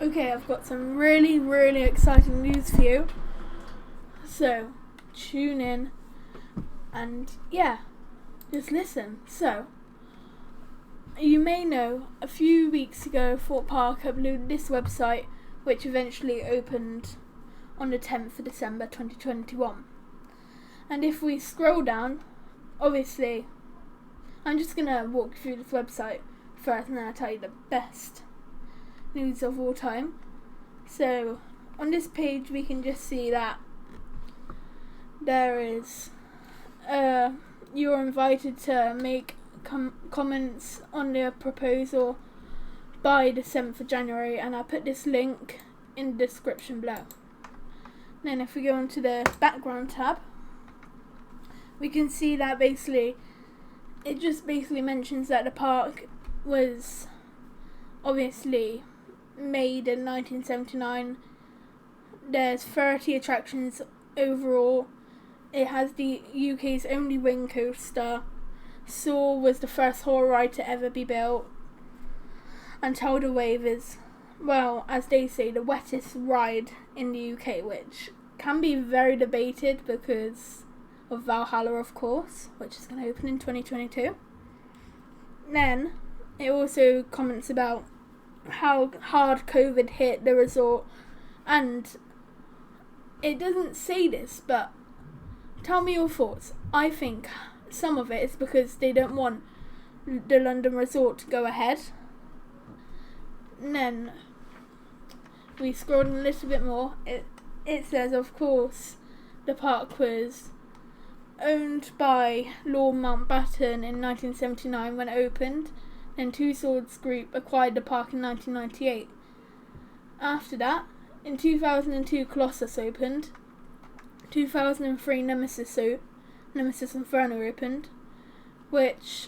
Okay, I've got some really, really exciting news for you. So, tune in and just listen. So, you may know a few weeks ago Thorpe Park uploaded this website which eventually opened on the 10th of December 2021. And if we scroll down, obviously, I'm just going to walk through this website first and then I'll tell you the best news of all time. So, on this page we can just see that there is, you're invited to make comments on the proposal by the 7th of January, and I'll put this link in the description below. Then if we go onto the background tab, we can see that it just mentions that the park was obviously made in 1979. There's 30 attractions overall. It has the UK's only wing coaster. Soar was the first horror ride to ever be built. And Tidal Wave is, well, as they say, the wettest ride in the UK, which can be very debated because of Valhalla, of course, which is going to open in 2022. Then it also comments about how hard COVID hit the resort, and it doesn't say this, but tell me your thoughts. I think some of it is because they don't want the London resort to go ahead. And then we scrolled a little bit more. It says, of course, the park was owned by Lord Mountbatten in 1979 when it opened. Then Two Swords Group acquired the park in 1998. After that, in 2002 Colossus opened. 2003 Nemesis Inferno opened. Which,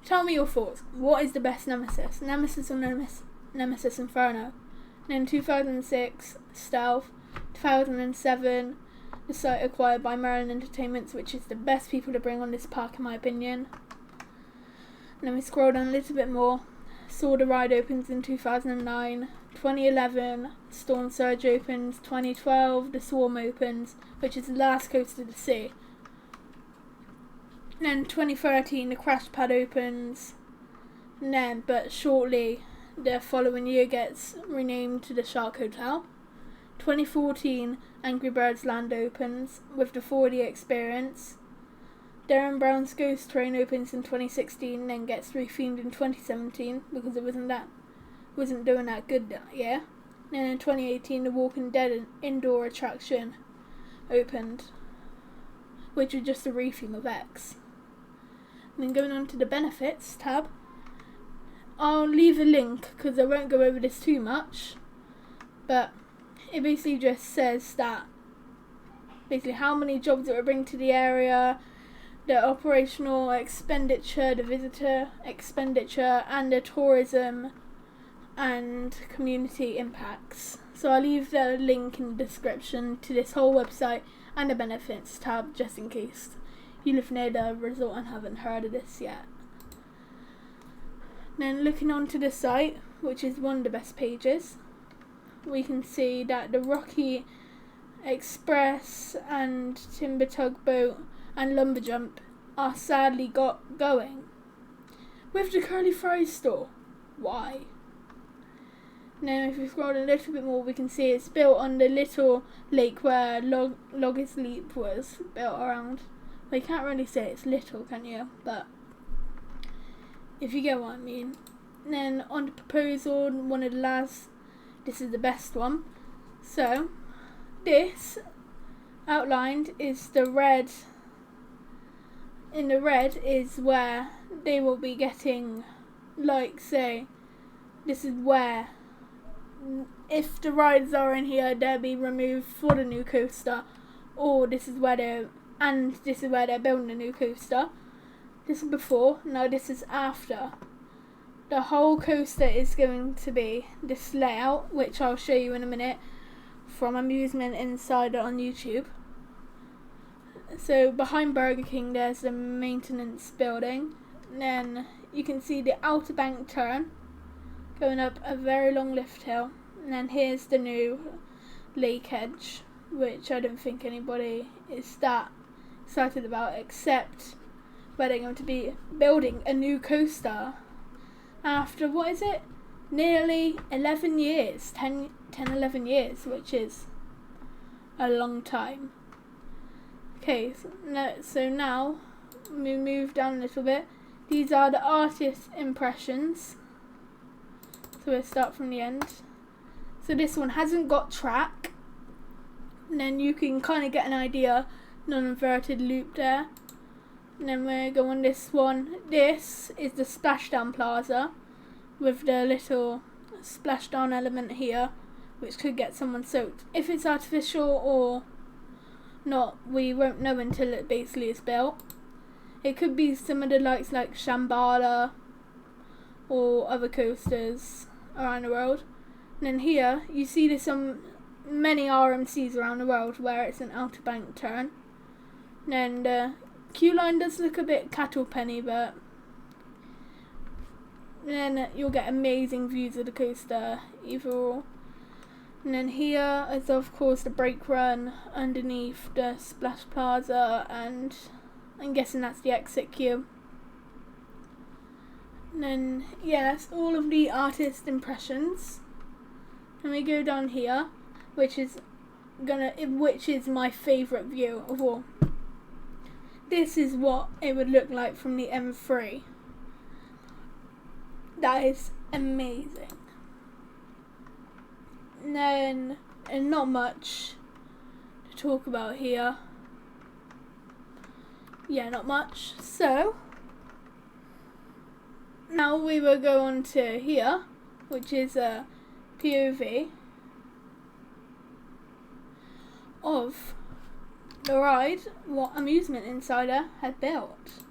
tell me your thoughts. What is the best Nemesis? Nemesis or Nemesis Inferno? And in 2006 Stealth. 2007 the site acquired by Merlin Entertainments, which is the best people to bring on this park in my opinion. And then we scroll down a little bit more. Saw the Ride opens in 2009. 2011 Storm Surge opens. 2012 the Swarm opens, which is the last coaster to see. And then 2013 the Crash Pad opens. And then, but shortly the following year, gets renamed to the Shark Hotel. 2014 Angry Birds Land opens with the 4D experience. Darren Brown's Ghost Train opens in 2016 and then gets rethemed in 2017 because it wasn't doing that good that year. And then in 2018 the Walking Dead indoor attraction opened, which was just a retheme of X. And then going on to the benefits tab, I'll leave a link because I won't go over this too much, but it basically just says that how many jobs it will bring to the area, the operational expenditure, the visitor expenditure, and the tourism and community impacts. So I'll leave the link in the description to this whole website and the benefits tab just in case you live near the resort and haven't heard of this yet. Then looking onto the site, which is one of the best pages, we can see that the Rocky Express and Timber Tugboat and Lumberjump are sadly got going. With the Curly Fries store. Why? Now if we scroll a little bit more, we can see it's built on the little lake where Loggers Leap was built around. Well, you can't really say it's little, can you? But if you get what I mean. And then on the proposal, one of the last, this is the best one. So this outlined is the red. In the red is where they will be getting, like, say, this is where, if the rides are in here, they'll be removed for the new coaster, or this is where they're building a new coaster. This is before, now this is after. The whole coaster is going to be this layout, which I'll show you in a minute from Amusement Insider on YouTube. So behind Burger King there's the maintenance building, and then you can see the Outer Bank turn going up a very long lift hill. And then here's the new lake edge, which I don't think anybody is that excited about, except where they're going to be building a new coaster after, what is it, nearly 11 years, 11 years, which is a long time. Okay, so now we move down a little bit. These are the artist impressions. So we'll start from the end. So this one hasn't got track. And then you can kind of get an idea, non-inverted loop there. And then we'll go on this one. This is the Splashdown Plaza with the little splashdown element here, which could get someone soaked. If it's artificial or not, we won't know until it basically is built. It could be some of the lights like Shambhala or other coasters around the world. And then here you see this on many RMCs around the world where it's an outer bank turn. And the queue line does look a bit cattle penny, but then you'll get amazing views of the coaster either or. And then here is of course the brake run underneath the Splash Plaza, and I'm guessing that's the exit queue. And then yeah, that's all of the artist impressions. And we go down here, which is my favourite view of all. This is what it would look like from the M3. That is amazing. And not much to talk about here. Yeah, not much. So now we will go on to here, which is a POV of the ride what Amusement Insider had built.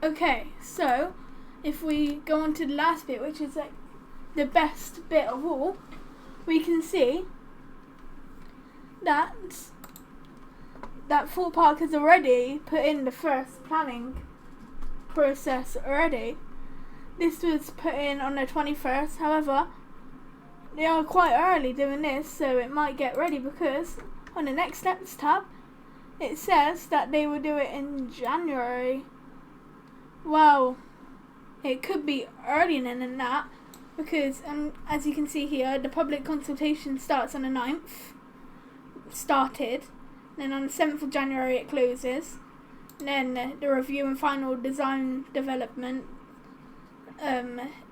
Okay, so if we go on to the last bit, which is like the best bit of all, we can see that Thorpe Park has already put in the first planning process already. This was put in on the 21st, however, they are quite early doing this, so it might get ready because on the next steps tab, it says that they will do it in January. Well, it could be earlier than that because as you can see here, the public consultation starts on the 9th. Started. Then on the 7th of January it closes. And then the review and final design development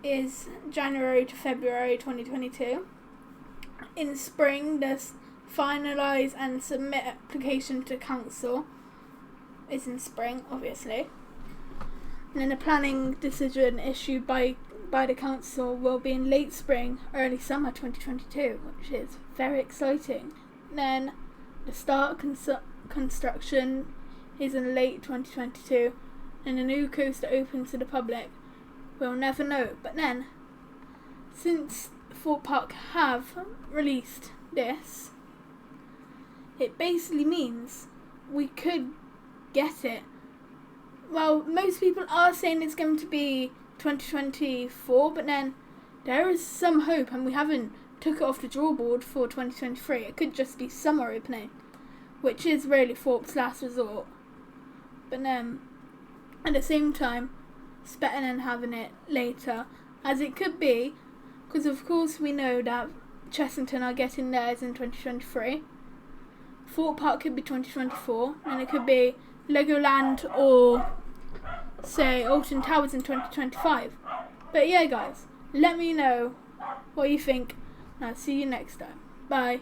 is January to February 2022. in spring, there's finalise and submit application to council. Is in spring, obviously. And then a planning decision issued by the council will be in late spring, early summer 2022, which is very exciting. Then the start construction is in late 2022, and the new coaster opens to the public. We'll never know. But then, since Thorpe Park have released this, it basically means we could get it. Well, most people are saying it's going to be 2024, but then there is some hope, and we haven't took it off the drawboard for 2023. It could just be summer opening, which is really Thorpe's last resort. But then, at the same time, it's better than having it later, as it could be, because of course we know that Chessington are getting theirs in 2023. Thorpe Park could be 2024, and it could be Legoland or, say, Alton Towers in 2025. But yeah, guys, let me know what you think, and I'll see you next time. Bye.